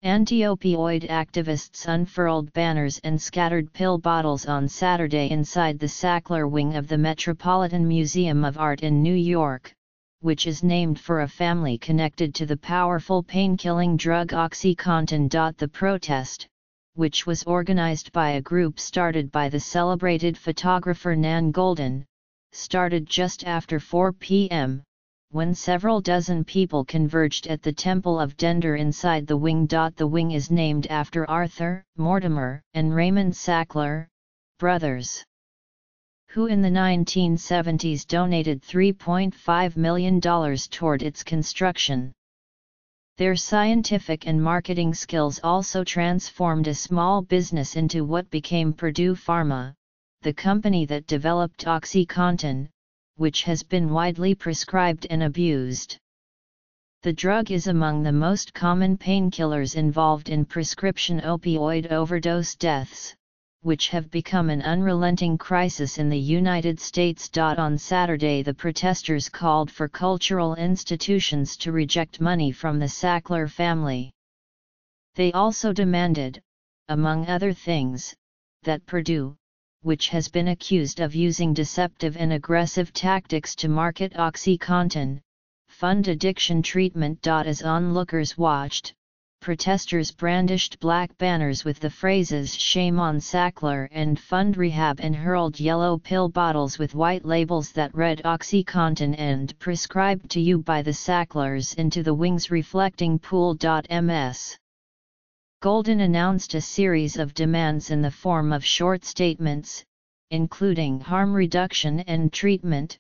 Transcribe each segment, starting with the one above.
Anti-opioid activists unfurled banners and scattered pill bottles on Saturday inside the Sackler wing of the Metropolitan Museum of Art in New York, which is named for a family connected to the powerful pain-killing drug OxyContin. The protest, which was organized by a group started by the celebrated photographer Nan Goldin, started just after 4 p.m., when several dozen people converged at the Temple of Dender inside the wing. The wing is named after Arthur, Mortimer, and Raymond Sackler, brothers, who in the 1970s donated $3.5 million toward its construction. Their scientific and marketing skills also transformed a small business into what became Purdue Pharma, the company that developed OxyContin, which has been widely prescribed and abused. The drug is among the most common painkillers involved in prescription opioid overdose deaths, which have become an unrelenting crisis in the United States. On Saturday, the protesters called for cultural institutions to reject money from the Sackler family. They also demanded, among other things, that Purdue, which has been accused of using deceptive and aggressive tactics to market OxyContin, fund addiction treatment. As onlookers watched, protesters brandished black banners with the phrases "Shame on Sackler" and "Fund Rehab" and hurled yellow pill bottles with white labels that read "OxyContin" and "Prescribed to you by the Sacklers" into the wing's reflecting pool. Ms. Goldin announced a series of demands in the form of short statements, including harm reduction and treatment,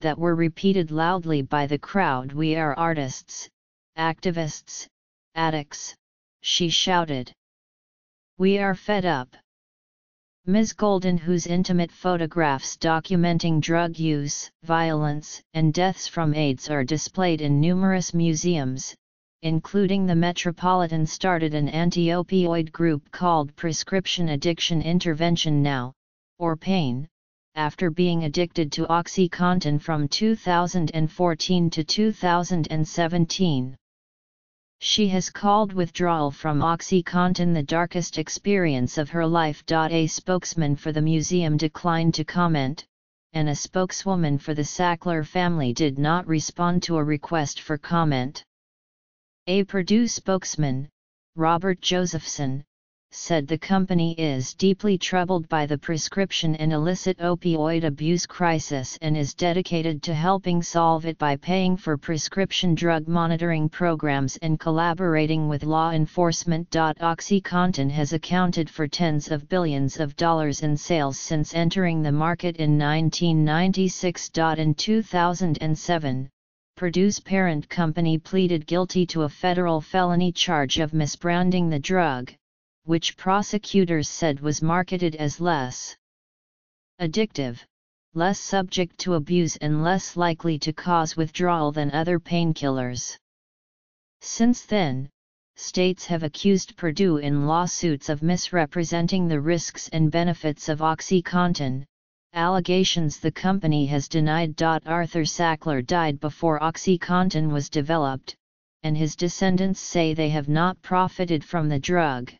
that were repeated loudly by the crowd. "We are artists, activists, addicts," she shouted. "We are fed up." Ms. Goldin, whose intimate photographs documenting drug use, violence, and deaths from AIDS are displayed in numerous museums, including the Metropolitan, started an anti-opioid group called Prescription Addiction Intervention Now, or PAIN, after being addicted to OxyContin from 2014 to 2017. She has called withdrawal from OxyContin the darkest experience of her life. A spokesman for the museum declined to comment, and a spokeswoman for the Sackler family did not respond to a request for comment. A Purdue spokesman, Robert Josephson, said the company is deeply troubled by the prescription and illicit opioid abuse crisis and is dedicated to helping solve it by paying for prescription drug monitoring programs and collaborating with law enforcement. OxyContin has accounted for tens of billions of dollars in sales since entering the market in 1996. In 2007, Purdue's parent company pleaded guilty to a federal felony charge of misbranding the drug, which prosecutors said was marketed as less addictive, less subject to abuse and less likely to cause withdrawal than other painkillers. Since then, states have accused Purdue in lawsuits of misrepresenting the risks and benefits of OxyContin, allegations the company has denied. Arthur Sackler died before OxyContin was developed, and his descendants say they have not profited from the drug.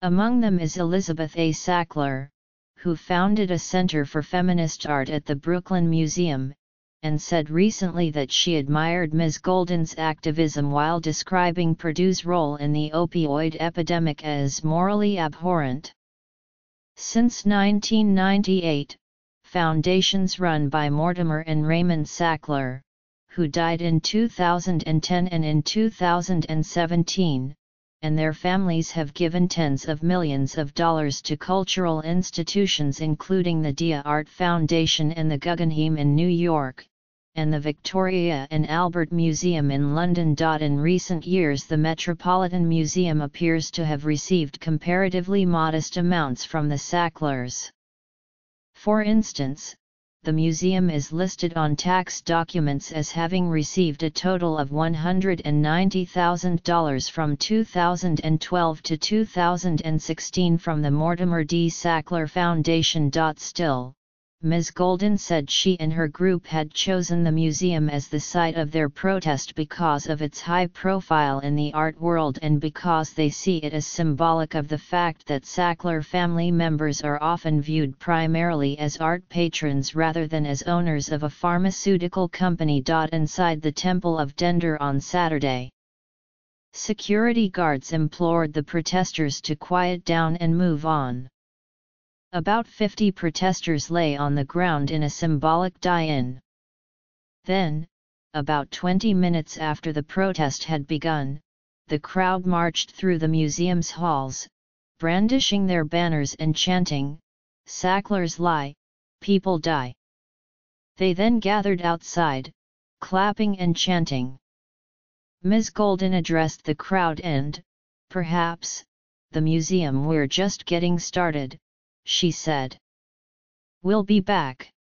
Among them is Elizabeth A. Sackler, who founded a Center for Feminist Art at the Brooklyn Museum, and said recently that she admired Ms. Goldin's activism while describing Purdue's role in the opioid epidemic as morally abhorrent. Since 1998, foundations run by Mortimer and Raymond Sackler, who died in 2010 and in 2017, and their families have given tens of millions of dollars to cultural institutions including the Dia Art Foundation and the Guggenheim in New York, and the Victoria and Albert Museum in London. In recent years, the Metropolitan Museum appears to have received comparatively modest amounts from the Sacklers. For instance, the museum is listed on tax documents as having received a total of $190,000 from 2012 to 2016 from the Mortimer D. Sackler Foundation. Still, Ms. Golden said she and her group had chosen the museum as the site of their protest because of its high profile in the art world and because they see it as symbolic of the fact that Sackler family members are often viewed primarily as art patrons rather than as owners of a pharmaceutical company. Inside the Temple of Denver on Saturday, security guards implored the protesters to quiet down and move on. About 50 protesters lay on the ground in a symbolic die-in. Then, about 20 minutes after the protest had begun, the crowd marched through the museum's halls, brandishing their banners and chanting, "Sacklers lie, people die." They then gathered outside, clapping and chanting. Ms. Golden addressed the crowd and, "Perhaps, the museum we're just getting started," she said. "We'll be back."